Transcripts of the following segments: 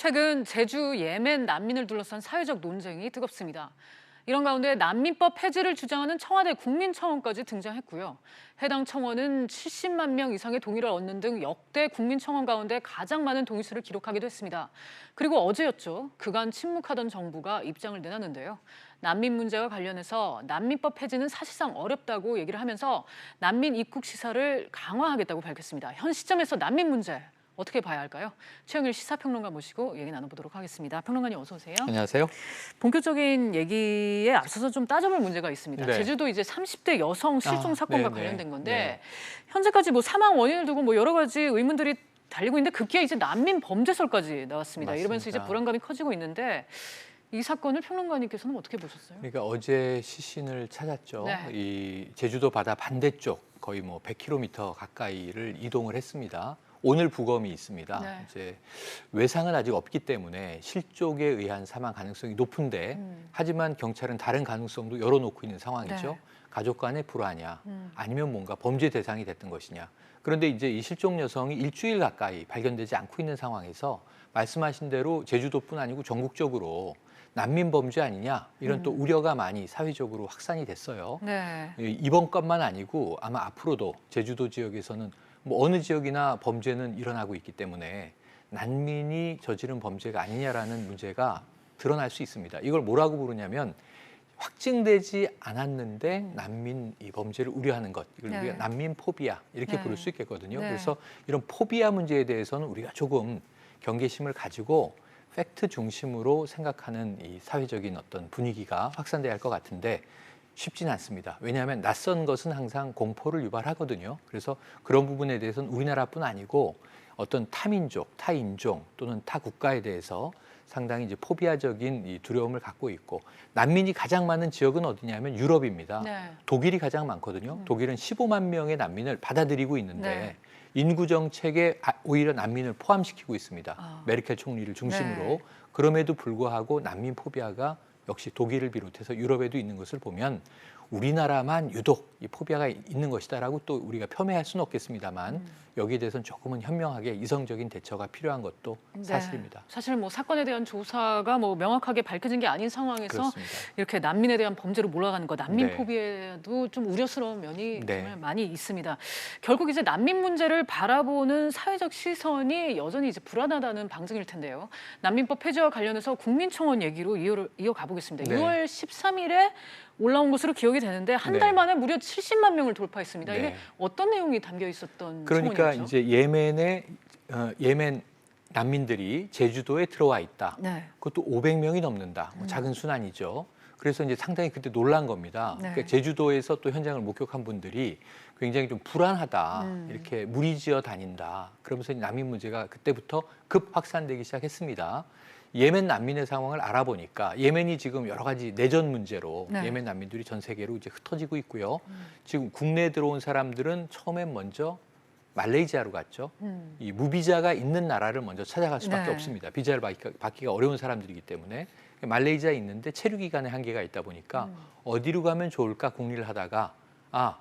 최근 제주 예멘 난민을 둘러싼 사회적 논쟁이 뜨겁습니다. 이런 가운데 난민법 폐지를 주장하는 청와대 국민청원까지 등장했고요. 해당 청원은 70만 명 이상의 동의를 얻는 등 역대 국민청원 가운데 가장 많은 동의수를 기록하기도 했습니다. 그리고 어제였죠. 그간 침묵하던 정부가 입장을 내놨는데요. 난민 문제와 관련해서 난민법 폐지는 사실상 어렵다고 얘기를 하면서 난민 입국 시사를 강화하겠다고 밝혔습니다. 현 시점에서 난민 문제 어떻게 봐야 할까요? 최영일 시사평론가 모시고 얘기 나눠보도록 하겠습니다. 평론가님 어서 오세요. 안녕하세요. 본격적인 얘기에 앞서서 좀 따져볼 문제가 있습니다. 네. 제주도 이제 30대 여성 실종 사건과 네, 관련된 네, 건데 네. 현재까지 뭐 사망 원인을 두고 뭐 여러 가지 의문들이 달리고 있는데 급기야 이제 난민 범죄설까지 나왔습니다. 맞습니다. 이러면서 이제 불안감이 커지고 있는데 이 사건을 평론가님께서는 어떻게 보셨어요? 그러니까 어제 시신을 찾았죠. 네. 이 제주도 바다 반대쪽 거의 뭐 100km 가까이를 이동을 했습니다. 오늘 부검이 있습니다. 네. 이제 외상은 아직 없기 때문에 실족에 의한 사망 가능성이 높은데 하지만 경찰은 다른 가능성도 열어놓고 있는 상황이죠. 네. 가족 간의 불화냐 아니면 뭔가 범죄 대상이 됐던 것이냐. 그런데 이제 이 실종 여성이 일주일 가까이 발견되지 않고 있는 상황에서 말씀하신 대로 제주도뿐 아니고 전국적으로 난민 범죄 아니냐 이런 또 우려가 많이 사회적으로 확산이 됐어요. 네. 이번 건만 아니고 아마 앞으로도 제주도 지역에서는 뭐 어느 지역이나 범죄는 일어나고 있기 때문에 난민이 저지른 범죄가 아니냐라는 문제가 드러날 수 있습니다. 이걸 뭐라고 부르냐면 확증되지 않았는데 난민 이 범죄를 우려하는 것, 이걸 네. 우리가 난민 포비아 이렇게 네. 부를 수 있겠거든요. 네. 그래서 이런 포비아 문제에 대해서는 우리가 조금 경계심을 가지고 팩트 중심으로 생각하는 이 사회적인 어떤 분위기가 확산돼야 할 것 같은데 쉽지는 않습니다. 왜냐하면 낯선 것은 항상 공포를 유발하거든요. 그래서 그런 부분에 대해서는 우리나라뿐 아니고 어떤 타민족, 타인종 또는 타 국가에 대해서 상당히 이제 포비아적인 이 두려움을 갖고 있고 난민이 가장 많은 지역은 어디냐면 유럽입니다. 네. 독일이 가장 많거든요. 독일은 15만 명의 난민을 받아들이고 있는데 네. 인구 정책에 오히려 난민을 포함시키고 있습니다. 아. 메르켈 총리를 중심으로. 네. 그럼에도 불구하고 난민 포비아가 역시 독일을 비롯해서 유럽에도 있는 것을 보면 우리나라만 유독 이 포비아가 있는 것이다라고 또 우리가 폄훼할 수는 없겠습니다만 여기에 대해서는 조금은 현명하게 이성적인 대처가 필요한 것도 사실입니다. 네. 사실 뭐 사건에 대한 조사가 뭐 명확하게 밝혀진 게 아닌 상황에서 그렇습니다. 이렇게 난민에 대한 범죄로 몰아가는 것, 난민 네. 포비에도 좀 우려스러운 면이 네. 정말 많이 있습니다. 결국 이제 난민 문제를 바라보는 사회적 시선이 여전히 이제 불안하다는 방증일 텐데요. 난민법 폐지와 관련해서 국민청원 얘기로 이어가 보겠습니다. 네. 6월 13일에 올라온 것으로 기억이 되는데 한 달 네. 만에 무려 70만 명을 돌파했습니다. 이게 네. 어떤 내용이 담겨 있었던 그러니까 청원이었죠? 이제 예멘 난민들이 제주도에 들어와 있다. 네. 그것도 500명이 넘는다. 뭐 작은 순환이죠. 그래서 이제 상당히 그때 놀란 겁니다. 네. 그러니까 제주도에서 또 현장을 목격한 분들이 굉장히 좀 불안하다. 이렇게 무리지어 다닌다. 그러면서 난민 문제가 그때부터 급 확산되기 시작했습니다. 예멘 난민의 상황을 알아보니까 예멘이 지금 여러 가지 내전 문제로 네. 예멘 난민들이 전 세계로 이제 흩어지고 있고요. 지금 국내에 들어온 사람들은 처음엔 먼저 말레이시아로 갔죠. 이 무비자가 있는 나라를 먼저 찾아갈 수밖에 네. 없습니다. 비자를 받기가 어려운 사람들이기 때문에 말레이시아에 있는데 체류 기간에 한계가 있다 보니까 어디로 가면 좋을까 궁리를 하다가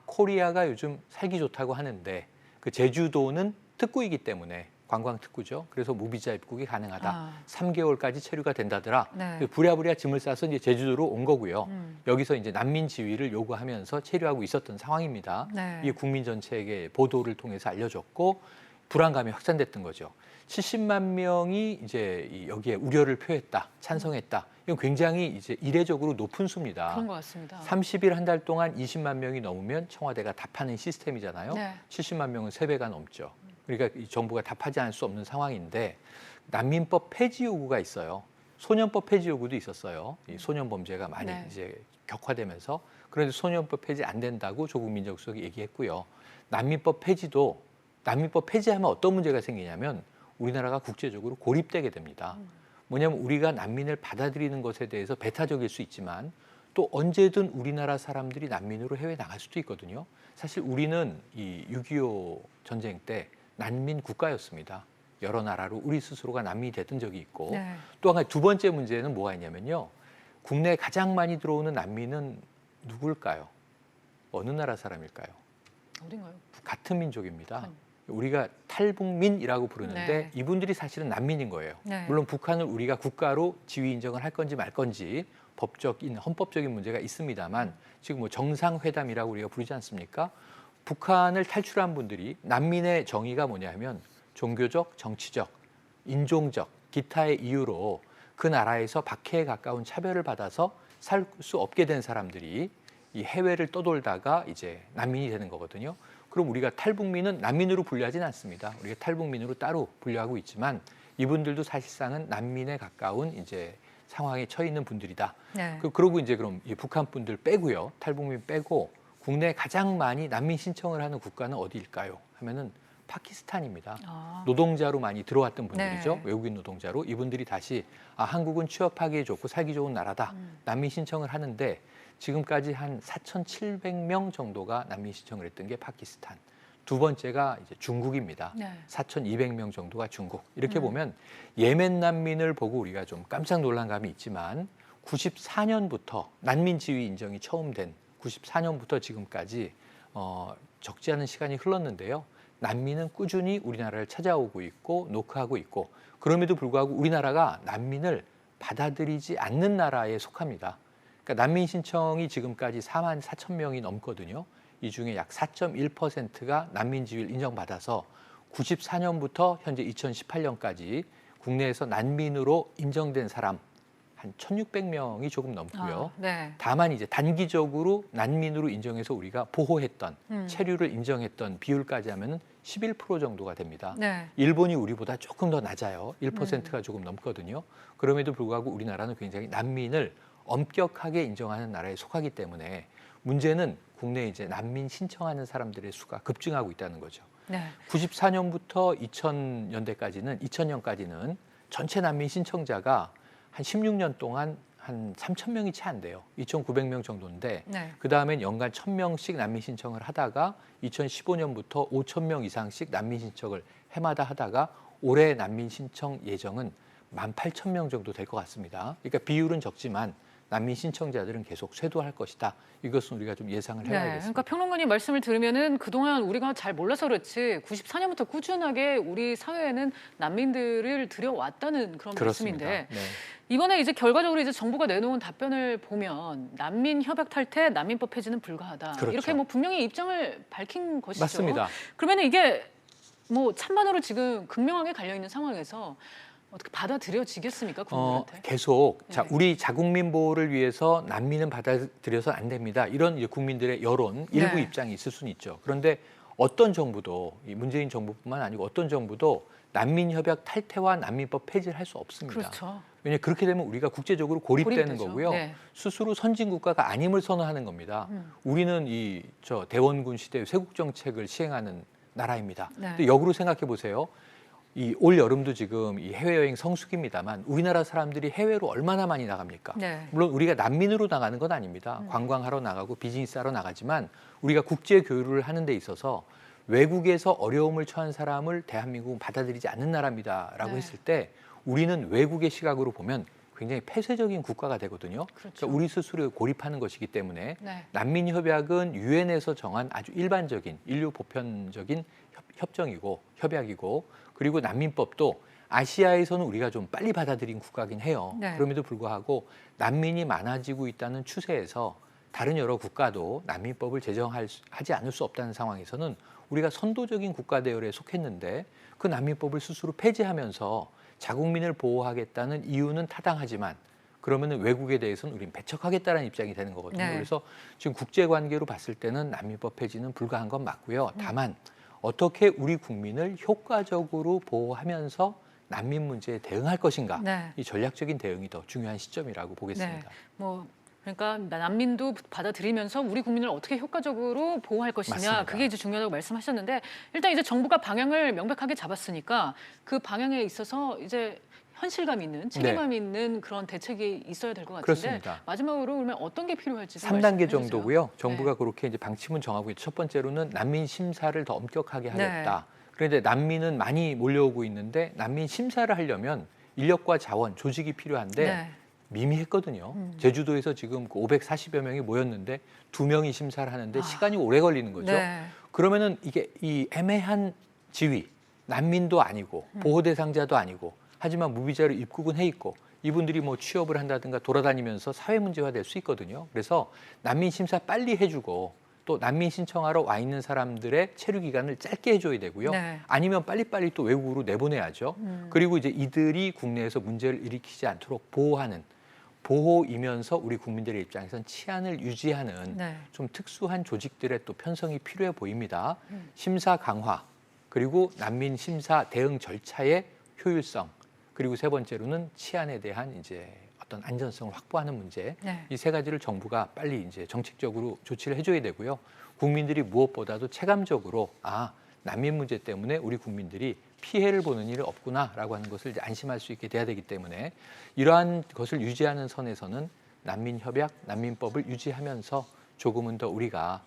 코리아가 요즘 살기 좋다고 하는데 그 제주도는 특구이기 때문에 관광 특구죠. 그래서 무비자 입국이 가능하다. 3개월까지 체류가 된다더라. 네. 부랴부랴 짐을 싸서 이제 제주도로 온 거고요. 여기서 이제 난민 지위를 요구하면서 체류하고 있었던 상황입니다. 네. 이게 국민 전체에게 보도를 통해서 알려졌고 불안감이 확산됐던 거죠. 70만 명이 이제 여기에 우려를 표했다, 찬성했다. 이건 굉장히 이제 이례적으로 높은 수입니다. 그런 것 같습니다. 30일 한 달 동안 20만 명이 넘으면 청와대가 답하는 시스템이잖아요. 네. 70만 명은 3배가 넘죠. 그러니까 이 정부가 답하지 않을 수 없는 상황인데 난민법 폐지 요구가 있어요. 소년법 폐지 요구도 있었어요. 이 소년 범죄가 많이 네. 이제 격화되면서 그런데 소년법 폐지 안 된다고 조국 민정수석이 얘기했고요. 난민법 폐지하면 어떤 문제가 생기냐면 우리나라가 국제적으로 고립되게 됩니다. 뭐냐면 우리가 난민을 받아들이는 것에 대해서 배타적일 수 있지만 또 언제든 우리나라 사람들이 난민으로 해외 나갈 수도 있거든요. 사실 우리는 이 6.25 전쟁 때 난민 국가였습니다. 여러 나라로 우리 스스로가 난민이 됐던 적이 있고 네. 또 한 가지 두 번째 문제는 뭐가 있냐면요. 국내에 가장 많이 들어오는 난민은 누굴까요? 어느 나라 사람일까요? 어딘가요? 같은 민족입니다. 우리가 탈북민이라고 부르는데 네. 이분들이 사실은 난민인 거예요. 네. 물론 북한을 우리가 국가로 지위 인정을 할 건지 말 건지 법적인 헌법적인 문제가 있습니다만 지금 뭐 정상회담이라고 우리가 부르지 않습니까? 북한을 탈출한 분들이 난민의 정의가 뭐냐면 종교적, 정치적, 인종적, 기타의 이유로 그 나라에서 박해에 가까운 차별을 받아서 살 수 없게 된 사람들이 이 해외를 떠돌다가 이제 난민이 되는 거거든요. 그럼 우리가 탈북민은 난민으로 분류하지는 않습니다. 우리가 탈북민으로 따로 분류하고 있지만 이분들도 사실상은 난민에 가까운 이제 상황에 처해 있는 분들이다. 네. 그러고 이제 그럼 이 북한 분들 빼고요, 탈북민 빼고 국내에 가장 많이 난민 신청을 하는 국가는 어디일까요? 하면은 파키스탄입니다. 아. 노동자로 많이 들어왔던 분들이죠. 네. 외국인 노동자로. 이분들이 다시 한국은 취업하기 좋고 살기 좋은 나라다. 난민 신청을 하는데 지금까지 한 4,700명 정도가 난민 신청을 했던 게 파키스탄. 두 번째가 이제 중국입니다. 네. 4,200명 정도가 중국. 이렇게 보면 예멘 난민을 보고 우리가 좀 깜짝 놀란 감이 있지만 94년부터 난민 지위 인정이 처음 된 94년부터 지금까지 적지 않은 시간이 흘렀는데요. 난민은 꾸준히 우리나라를 찾아오고 있고 노크하고 있고 그럼에도 불구하고 우리나라가 난민을 받아들이지 않는 나라에 속합니다. 그러니까 난민 신청이 지금까지 4만 4천 명이 넘거든요. 이 중에 약 4.1%가 난민 지위를 인정받아서 94년부터 현재 2018년까지 국내에서 난민으로 인정된 사람 한 1,600명이 조금 넘고요. 네. 다만 이제 단기적으로 난민으로 인정해서 우리가 보호했던 체류를 인정했던 비율까지 하면은 11% 정도가 됩니다. 네. 일본이 우리보다 조금 더 낮아요. 1%가 조금 넘거든요. 그럼에도 불구하고 우리나라는 굉장히 난민을 엄격하게 인정하는 나라에 속하기 때문에 문제는 국내에 이제 난민 신청하는 사람들의 수가 급증하고 있다는 거죠. 네. 94년부터 2000년까지는 전체 난민 신청자가 한 16년 동안 한 3,000명이 채 안 돼요. 2,900명 정도인데 네. 그다음엔 연간 1,000명씩 난민 신청을 하다가 2015년부터 5,000명 이상씩 난민 신청을 해마다 하다가 올해 난민 신청 예정은 18,000명 정도 될 것 같습니다. 그러니까 비율은 적지만 난민 신청자들은 계속 쇄도할 것이다. 이것은 우리가 좀 예상을 해봐야겠습니다. 그러니까 평론가님 말씀을 들으면은 그동안 우리가 잘 몰라서 그렇지 94년부터 꾸준하게 우리 사회에는 난민들을 들여왔다는 그런 그렇습니다. 말씀인데 네. 이번에 이제 결과적으로 이제 정부가 내놓은 답변을 보면 난민 협약 탈퇴, 난민법 폐지는 불가하다. 그렇죠. 이렇게 뭐 분명히 입장을 밝힌 것이죠. 맞습니다. 그러면 이게 뭐 찬반으로 지금 극명하게 갈려 있는 상황에서 어떻게 받아들여지겠습니까, 국민한테? 계속 자, 네. 우리 자국민 보호를 위해서 난민은 받아들여서 안 됩니다. 이런 이제 국민들의 여론, 일부 네. 입장이 있을 수는 있죠. 그런데 어떤 정부도 이 문재인 정부뿐만 아니고 어떤 정부도 난민 협약 탈퇴와 난민법 폐지를 할 수 없습니다. 그렇죠. 왜냐하면 그렇게 되면 우리가 국제적으로 고립되는 고립되죠. 거고요. 네. 스스로 선진 국가가 아님을 선언하는 겁니다. 우리는 이 대원군 시대 쇄국 정책을 시행하는 나라입니다. 네. 근데 역으로 생각해 보세요. 이 올 여름도 지금 이 해외여행 성수기입니다만 우리나라 사람들이 해외로 얼마나 많이 나갑니까? 네. 물론 우리가 난민으로 나가는 건 아닙니다. 관광하러 나가고 비즈니스하러 나가지만 우리가 국제 교류를 하는 데 있어서 외국에서 어려움을 처한 사람을 대한민국은 받아들이지 않는 나라입니다라고 네. 했을 때 우리는 외국의 시각으로 보면 굉장히 폐쇄적인 국가가 되거든요. 그렇죠. 그러니까 우리 스스로 고립하는 것이기 때문에 네. 난민 협약은 유엔에서 정한 아주 일반적인 인류 보편적인 협정이고 협약이고 그리고 난민법도 아시아에서는 우리가 좀 빨리 받아들인 국가긴 해요. 네. 그럼에도 불구하고 난민이 많아지고 있다는 추세에서 다른 여러 국가도 난민법을 제정하지 않을 수 없다는 상황에서는 우리가 선도적인 국가 대열에 속했는데 그 난민법을 스스로 폐지하면서 자국민을 보호하겠다는 이유는 타당하지만 그러면 외국에 대해서는 우리는 배척하겠다는 입장이 되는 거거든요. 네. 그래서 지금 국제관계로 봤을 때는 난민법 폐지는 불가한 건 맞고요. 다만 어떻게 우리 국민을 효과적으로 보호하면서 난민 문제에 대응할 것인가 네. 이 전략적인 대응이 더 중요한 시점이라고 보겠습니다. 뭐 그러니까 난민도 받아들이면서 우리 국민을 어떻게 효과적으로 보호할 것이냐 맞습니다. 그게 이제 중요하다고 말씀하셨는데 일단 이제 정부가 방향을 명백하게 잡았으니까 그 방향에 있어서 이제 현실감 있는 책임감 있는 그런 대책이 있어야 될 것 같은데 그렇습니다. 마지막으로 그러면 어떤 게 필요할지 좀 3단계 말씀해 주세요. 정도고요. 정부가 네. 그렇게 이제 방침은 정하고 있죠. 첫 번째로는 난민 심사를 더 엄격하게 네. 하겠다. 그런데 난민은 많이 몰려오고 있는데 난민 심사를 하려면 인력과 자원, 조직이 필요한데 네. 미미했거든요. 제주도에서 지금 540여 명이 모였는데 2명이 심사를 하는데 아. 시간이 오래 걸리는 거죠. 네. 그러면은 이게 이 애매한 지위, 난민도 아니고 보호 대상자도 아니고 하지만 무비자로 입국은 해 있고 이분들이 뭐 취업을 한다든가 돌아다니면서 사회 문제화 될 수 있거든요. 그래서 난민 심사 빨리 해주고 또 난민 신청하러 와 있는 사람들의 체류 기간을 짧게 해줘야 되고요. 네. 아니면 빨리빨리 또 외국으로 내보내야죠. 그리고 이제 이들이 국내에서 문제를 일으키지 않도록 보호하는 보호이면서 우리 국민들의 입장에선 치안을 유지하는 네. 좀 특수한 조직들의 또 편성이 필요해 보입니다. 심사 강화 그리고 난민 심사 대응 절차의 효율성 그리고 세 번째로는 치안에 대한 이제 어떤 안전성을 확보하는 문제 네. 이 세 가지를 정부가 빨리 이제 정책적으로 조치를 해줘야 되고요. 국민들이 무엇보다도 체감적으로 난민 문제 때문에 우리 국민들이 피해를 보는 일이 없구나라고 하는 것을 이제 안심할 수 있게 돼야 되기 때문에 이러한 것을 유지하는 선에서는 난민협약, 난민법을 유지하면서 조금은 더 우리가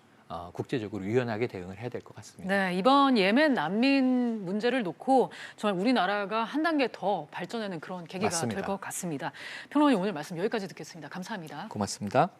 국제적으로 유연하게 대응을 해야 될 것 같습니다. 네, 이번 예멘 난민 문제를 놓고 정말 우리나라가 한 단계 더 발전하는 그런 계기가 맞습니다. 될 것 같습니다. 평론가님 오늘 말씀 여기까지 듣겠습니다. 감사합니다. 고맙습니다.